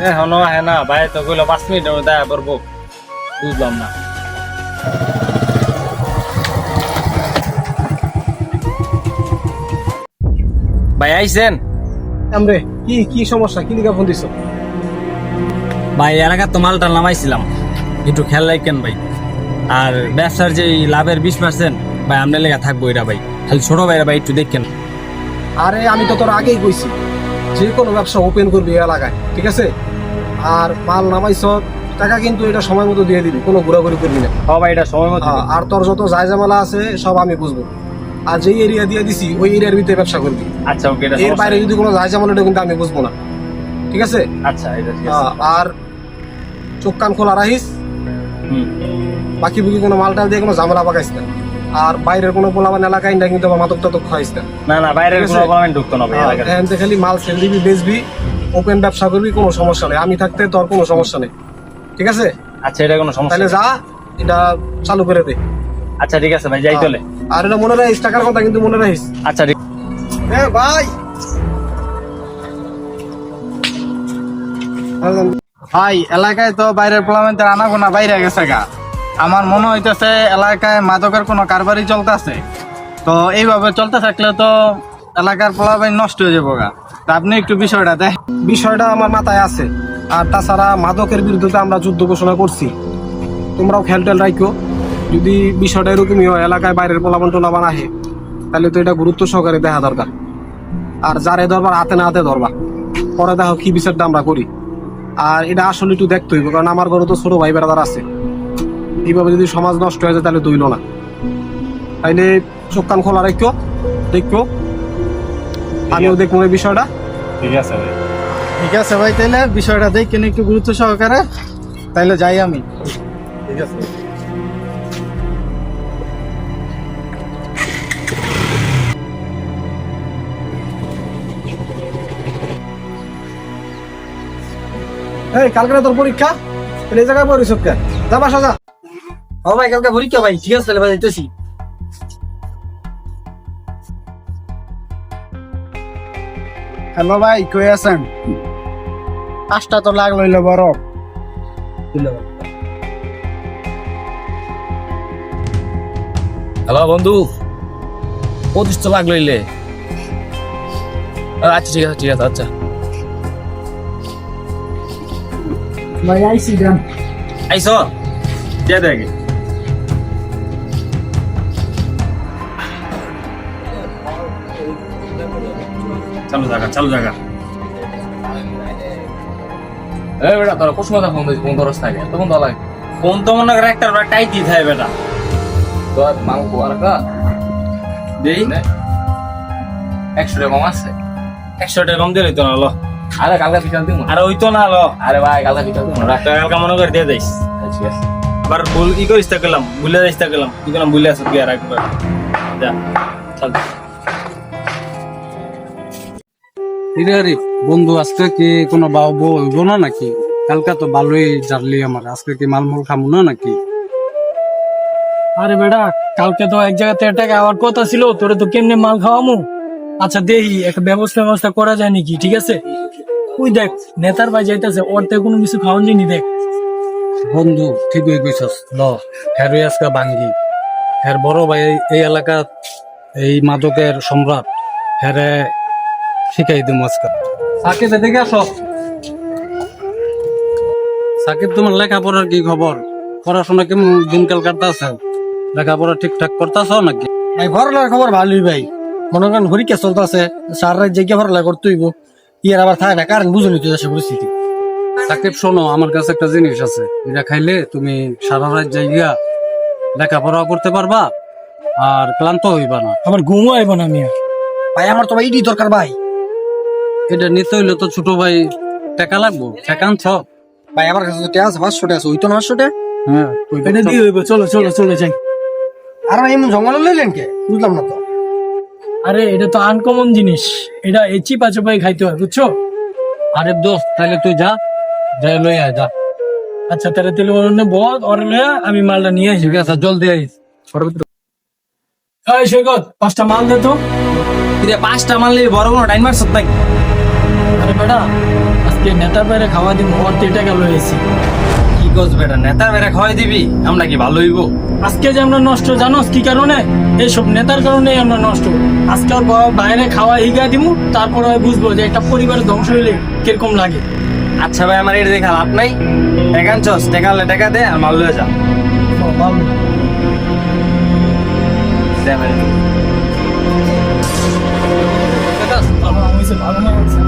এখনো হ্যাঁ না ভাই তো কইলো 5 মিনিটের মধ্যে দেখা করবো, বুঝলাম না। ভাই আইছেন? আমরে কি কি সমস্যা, কি লিগা ফোন দিছো? ভাই এলাকার তো মালটা নামাইছিলাম, একটু খেয়াল রাখেন ভাই। আর ব্যবসার যে লাভের 20% ভাই আপনার লেগে থাকবো এটা ভাই, খালি ছোট ভাইরা ভাই একটু দেখেন। আরে আমি তো তোর আগেই কইছি যে কোনো ব্যবসা ওপেন করবি এই এলাকায়, ঠিক আছে? আর মাল নামাইছ, টাকা কিন্তু এটা সময় মতো দিয়ে দিবি, কোনো ঘোরাঘুরি করবি না। হ ভাই এটা সময় মতো দিন। আর তোর যত জায়জামালা আছে সব আমি বুঝবো। আর যেই এরিয়া দিয়ে দিছি ওই এরিয়ার ভিতরে ব্যবসা করবি। আচ্ছা ওকে, এটা এর সমস্যা বাইরে নেই। যদি কোনো জায়জামালা এটা কিন্তু আমি বুঝবো না, ঠিক আছে? আচ্ছা এটা ঠিক আছে। আর চোখ কান খোলা রাখিস, হুম। বাকি বুকি কোনো মালটাল দিয়ে কোনো ঝামেলা পাকাইস না। আর বাইরের কোনো পোলাবান এলাকায় না কিন্তু আবার মাদক টাদক খাইস না। না না বাইরের ঠিক আছে? কোনো গভর্নমেন্ট ঢুকতো না ভাই এলাকায়। এখান থেকে খালি মাল সেল দিবি, বেচবি, ওপেন ব্যবসা করবি, কোনো সমস্যা নেই। আমি থাকতে তোর কোনো সমস্যা নেই, ঠিক আছে? আচ্ছা এটা কোনো সমস্যা তাহলে নেই। যা, এটা চালু করে দে। আচ্ছা ঠিক আছে ভাই, যাই চলে। আর এটা মনে রাখিস, টাকার কথা কিন্তু মনে রাখিস। আচ্ছা ঠিক। ভাই ভাই এলাকায় তো বাইরের পোলামেন্টের আনাগোনা বাইরে গেছে গা। আমার মনে হইতেছে এলাকায় মাদকের কোনো কারবারই চলতেছে। তো এইভাবে চলতে থাকলে তো এলাকার পোলাপাইন নষ্ট হয়ে যাবো গা। তা আপনি একটু বিষয়টা দেখ। বিষয়টা আমার মাথায় আছে। আর তাছাড়া মাদকের বিরুদ্ধে তো আমরা যুদ্ধ ঘোষণা করছি, তোমরাও খেয়াল টেল রাখো। যদি বিষয়টা এরকমই হয়, এলাকায় বাইরের পোলাপান টোলাপান আহে, তাহলে তো এটা গুরুত্ব সহকারে দেখা দরকার। আর যারে ধরবার হাতে না হাতে ধরবা, পরে দেখো কি বিচারটা আমরা করি। আর এটা আসলে একটু দেখতে হইব, কারণ আমার ঘরে তো ছোট ভাই বেড়াদার আছে। এইভাবে যদি সমাজ নষ্ট হয়ে যায় তাহলে দইল না। তাইলে চোখ কান খোলা রাখো, দেখো, আমিও দেখবো এই বিষয়টা। ঠিক আছে ভাই। ঠিক আছে ভাই, তাইলে বিষয়টা দেখেন একটু গুরুত্ব সহকারে, তাইলে যাই আমি। ঠিক আছে। এই কালকে না তোর পরীক্ষা, তাহলে এই জায়গায় পড়িস কে? যা বাসা যা। ও ভাই কালকে পরীক্ষা ভাই, ঠিক আছে তাহলে ভাই যাইতেছি। হ্যালো ভাই, কই আছেন? কাজটা তো লাগলো বড়। হ্যালো বন্ধু, 25 তো লাগলো ইলে। আচ্ছা ঠিক আছে ঠিক আছে। আচ্ছা ভাই আইসি দেন। আইস যা দেখে। চালু জায়গা। এই বেটা তোরা কোন সময় ফোন দিস, ফোন করস না কেন? তখন তো লাগে ফোন তো মনে করে একটা টাইট দিয়ে থাকে বেটা। তো মাল কোয়ার কা দেই না 100 টাকা কম আছে। 100 টাকা কম দিলে তো না লো। আরে কালকে বিকাল দিমু। আরে ওই তো না লো। আরে ভাই কালকে বিকাল দিমু। রাত কালকে মনে করে দিয়ে দিস। ঠিক আছে। আবার ভুল ই করিস তা গেলাম, ভুলে যাইস তা গেলাম। তুই কেন ভুলে আসছ তুই আর একবার। যা চল। আরে বন্ধু, আজকে কি কোনো বাবু হইব না নাকি? কালকা তো ভালোই জানলি আমার, আজকে কি মালমূল খামু না নাকি? আরে বেটা, কালকে তো এক জায়গাতে টাকা আবার কথা ছিল, তোরে তো কেমনে মাল খাওয়ামু। আচ্ছা দেখি একটা ব্যবস্থা করা যায় নাকি, ঠিক আছে? তুই দেখ নেতার ভাই যাইতেছে, ওর থেকে কোনো কিছু খাওয়ান যায়নি। দেখ বন্ধু ঠিকই কইছস, ল হেরই আজকে ভাঙ্গি। হের বড় ভাই এই এলাকা এই মাদকের সম্রাট, হেরে শিখাই দিম আজকে। সাকিব এদিকে আসো। সাকিব, তোমার লেখাপড়ার কি খবর? পড়াশোনা কেমন দিনকাল কাটতেছে? লেখাপড়া ঠিকঠাক করতেছ নাকি? ভাই ভরলার খবর ভালোই ভাই, মনে করেন পরীক্ষা চলতেছে, সার রাত জেগে ভরলা করতে হইব। ইয়ার আবার থাকে না, কারণ বুঝুনি তো দেশের পরিস্থিতি। সাকিব শোনো, আমার কাছে একটা জিনিস আছে, এটা খাইলে তুমি সারা রাত জায়গা লেখাপড়াও করতে পারবা আর ক্লান্ত হইবা না। আমার ঘুমও আইব না মিয়া। ভাই আমার তো ভাই ইডি দরকার ভাই। এটা নিতে হইলে তো ছোট ভাই টাকা লাগবো, টাকা আনছ? ভাই আমার কাছে তো টাকা আছে, 500 টাকা আছে, ওই তো 900 টাকা। হ্যাঁ, এটা দিয়ে হইব, চলো চলো চলে যাই। আর ভাই এমন জঙ্গলে লইলেন কে, বুঝলাম না তো। আরে এটা তো আনকমন জিনিস, এটা এই চিপা চাপাই খাইতে হয়, বুঝছো? আরে দোস্ত, তাহলে তুই যা, যাই লই আয় যা। আচ্ছা তাহলে তেলে বল, ওর লইয়া আমি মালটা নিয়ে আসি। ঠিক আছে, জলদি আইস। এই সৈকত, 5টা মাল দে তো। 5টা মারলে বড় কোনো টাইম মারছ তাই? আরে বেটা, আজকে আজকে নেতার বাইরে খাওয়া দিব ওর 3 টাকা লয়ে এসি। কি কস বেটা, নেতার বেড়ে খাওয়াই দিবি? আমরা কি ভালো হইব? আজকে যে আমরা নষ্ট জানোস কি কারণে? এইসব নেতার কারণেই আমরা নষ্ট। আজকে ওর বাইরে খাওয়া হিগা দিমু, তারপরে হয় বুঝবো যে একটা পরিবারের ধ্বংস হইলে কিরকম লাগে। আচ্ছা ভাই, আমার এটা দেখা লাভ নাই। টাকা আনছস, টাকা হলে টাকা দে আর মাল লয়ে যা। দে ভাই। ভালো না হয়েছে।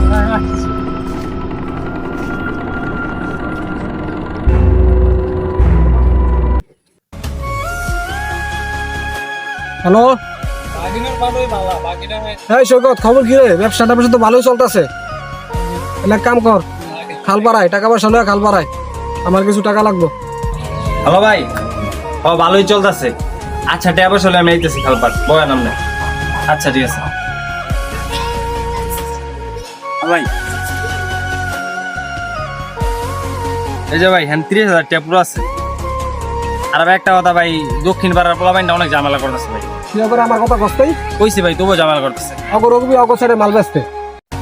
হ্যালো, এই সৈকত, খবর কি রে? ব্যবসাটা তো ভালোই চলতেছে। এক কাম কর, খাল পাড়ায় টাকা পয়সা লয়ে খাল পাড়ায়, আমার কিছু টাকা লাগবে। হ্যালো ভাই, ও ভালোই চলতেছে। আচ্ছা টাকা পয়সা হলে আমি আইতেছি খালপাট, বয়া নাম না। আচ্ছা ঠিক আছে ভাই। এই যে ভাই, হ্যাঁ 30,000 টাকা পুরো আছে। আর ভাই একটা কথা ভাই, দক্ষিণ পাড়ার পোলাপাইনটা অনেক ঝামেলা করতেছে ভাই। সিয়া করে আমার কথা কষ্টই কইছি ভাই, তবুও ঝামেলা করতেছে। অগর রকবি অগর সাইডে মাল বেচতে,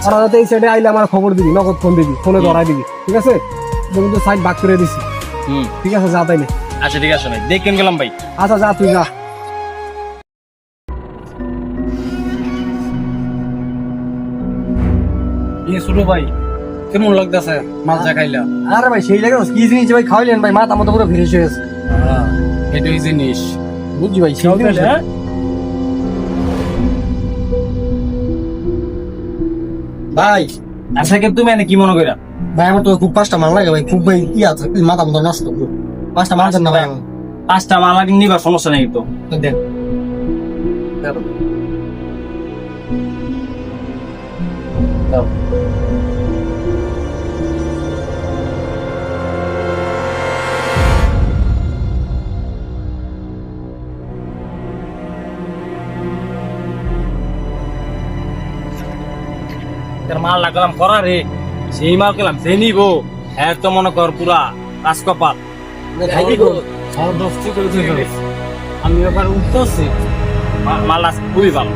আর যাতে এই সাইডে আইলে আমার খবর দিবি, নগদ ফোন দিবি, ফোনে ধরাই দিবি, ঠিক আছে? কিন্তু সাইড ভাগ করে দিছি, ঠিক আছে? যা তাইলে। আচ্ছা ঠিক আছে ভাই, দেখেন গেলাম ভাই। আচ্ছা যা, তুই যা। ছোট ভাই কেমন লাগতেছে মাল চা খাইলা? আরে ভাই সেই লাগে কি জিনিস ভাই খাইলেন ভাই, মাথা মতো পুরো ফ্রেশ হয়ে গেছে। এটাই জিনিস। বুঝছি ভাই, সেই জিনিস। ভাই আচ্ছা কিন্তু তুমি এনে কি মনে কইরা? ভাই আমার তো খুব 5টা মাল লাগে ভাই, খুব ভাই কি আছে, মাথা মতো নষ্ট। 5টা মাল দেন না ভাই। 5টা মাল আগে নিবা, সমস্যা নেই তো। দেন। মাল লাগলাম করা রে, সেই মাল গেলাম সে নিবো। হ্যাঁ তো মনে কর পুরা রাজকপাল। আমি এবার উঠতেছি। মাল আছে খুবই ভালো।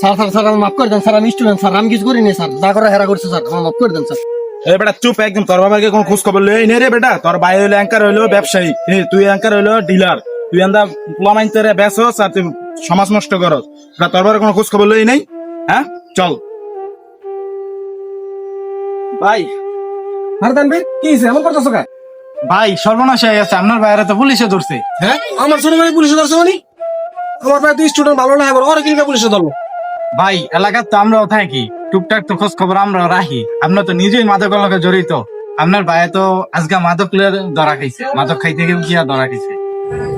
স্যার স্যার স্যার মাফ করে দেন স্যার, আমি স্টুডেন্ট স্যার, আমি কিছু করিনি স্যার, যা করে হেরা করছে স্যার, মাফ করে দেন স্যার। এ বেটা চুপ একদম, তোর বাবাকে কোন খোঁজ খবর লই নেই রে বেটা। তোর ভাই হইলো অ্যাঙ্কার, হইলো ব্যবসায়ী, তুই অ্যাঙ্কার হইলো ডিলার। তুই আন্দা প্লামাইন তোরে বেচস আর তুই সমাজ নষ্ট করস। তোর বাবার কোনো খোঁজ খবর লই নাই? হ্যাঁ চল ভাই আরে তানভীর, কি হইছে? এমন করতেছো কেন? ভাই সর্বনাশ হয়ে গেছে, আপনার বাইরে তো পুলিশে ধরছে। হ্যাঁ, আমার ছোট ভাই পুলিশে ধরছে মানে? আমার ভাই তুই স্টুডেন্ট ভালো না, এবার ওরা কিভাবে পুলিশে ধরলো? ভাই এলাকার তো আমরাও থাকি, টুকটাক তো খোঁজ খবর আমরাও রাখি। আপনার তো নিজেই মাদকের লগে জড়িত। আপনার ভাই তো আজকে মাদক ধরা খাইছে, মাদক খাইতে গিয়ে কি আর ধরা খাইছে।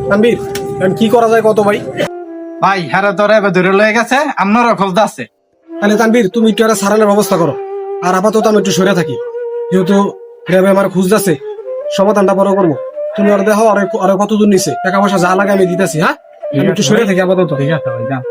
তানভীর, এখন কি করা যায় কত ভাই? ভাই হ্যাঁ ধরে এবার ধরে লয়ে গেছে, আপনারও খোঁজ আছে। তাহলে তানভীর তুমি একটু একটা সারানোর ব্যবস্থা করো, আর আপাতত আমি একটু সরে থাকি, যেহেতু রেবে আমার খুঁজতেছে। সমাধানটা পরে করবো। তুমি ওরা দেখো আর কত দূর নিছে, টাকা পয়সা যা লাগে আমি দিতেছি। হ্যাঁ, আমি একটু সরে থাকি আপাতত। ঠিক আছে ভাই, যান।